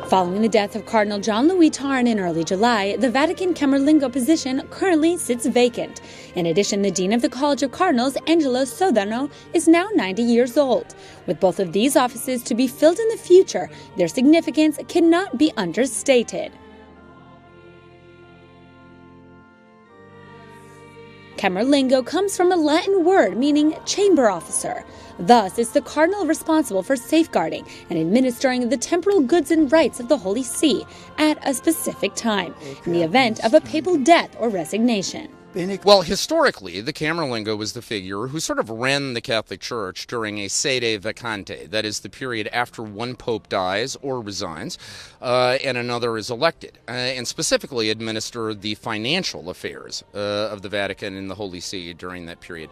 Following the death of Cardinal John Louis Tarn in early July, the Vatican Camerlengo position currently sits vacant. In addition, the Dean of the College of Cardinals, Angelo Sodano, is now 90 years old. With both of these offices to be filled in the future, their significance cannot be understated. Camerlengo comes from a Latin word meaning chamber officer. Thus, it's the cardinal responsible for safeguarding and administering the temporal goods and rights of the Holy See at a specific time, in the event of a papal death or resignation. Well, historically, the Camerlengo was the figure who sort of ran the Catholic Church during a sede vacante, that is, the period after one pope dies or resigns and another is elected, and specifically administered the financial affairs of the Vatican and the Holy See during that period.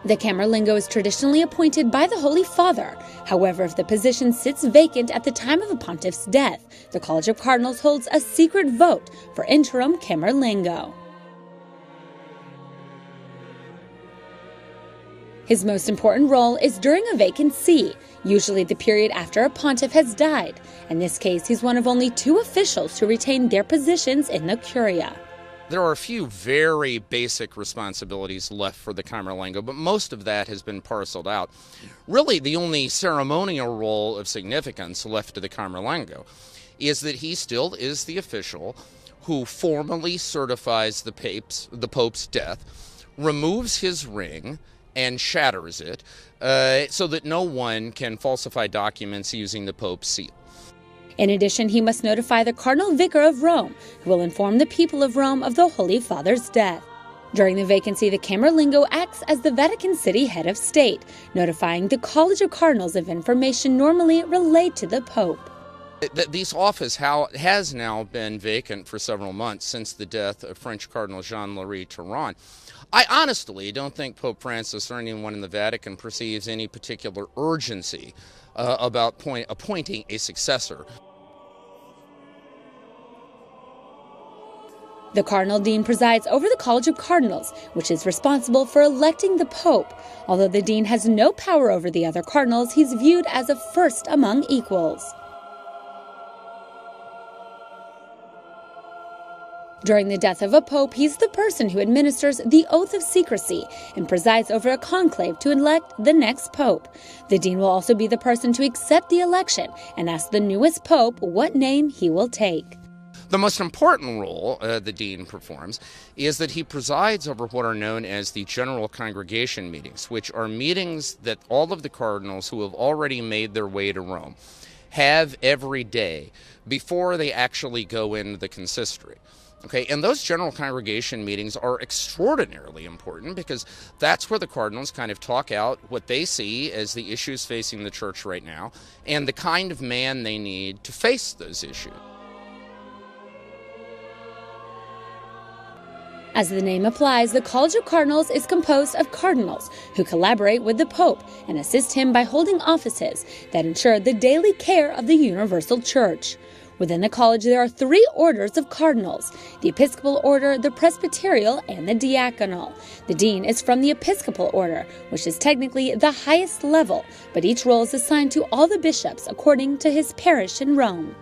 The Camerlengo is traditionally appointed by the Holy Father. However, if the position sits vacant at the time of a pontiff's death, the College of Cardinals holds a secret vote for interim Camerlengo. His most important role is during a vacant see, usually the period after a pontiff has died. In this case, he's one of only 2 officials to retain their positions in the Curia. There are a few very basic responsibilities left for the Camerlengo, but most of that has been parceled out. Really, the only ceremonial role of significance left to the Camerlengo is that he still is the official who formally certifies the Pope's death, removes his ring, and shatters it so that no one can falsify documents using the Pope's seal. In addition, he must notify the Cardinal Vicar of Rome, who will inform the people of Rome of the Holy Father's death. During the vacancy, the Camerlengo acts as the Vatican City head of state, notifying the College of Cardinals of information normally relayed to the Pope. This office has now been vacant for several months since the death of French Cardinal Jean-Louis Tarn. I honestly don't think Pope Francis or anyone in the Vatican perceives any particular urgency about appointing a successor. The Cardinal Dean presides over the College of Cardinals, which is responsible for electing the Pope. Although the Dean has no power over the other cardinals, he's viewed as a first among equals. During the death of a pope, he's the person who administers the oath of secrecy and presides over a conclave to elect the next pope. The dean will also be the person to accept the election and ask the newest pope what name he will take. The most important role the dean performs is that he presides over what are known as the general congregation meetings, which are meetings that all of the cardinals who have already made their way to Rome have every day before they actually go into the consistory. Okay, and those general congregation meetings are extraordinarily important because that's where the cardinals kind of talk out what they see as the issues facing the church right now and the kind of man they need to face those issues. As the name implies, the College of Cardinals is composed of cardinals who collaborate with the Pope and assist him by holding offices that ensure the daily care of the universal church. Within the college, there are 3 orders of cardinals: the Episcopal order, the Presbyterial, and the Diaconal. The dean is from the Episcopal order, which is technically the highest level, but each role is assigned to all the bishops according to his parish in Rome.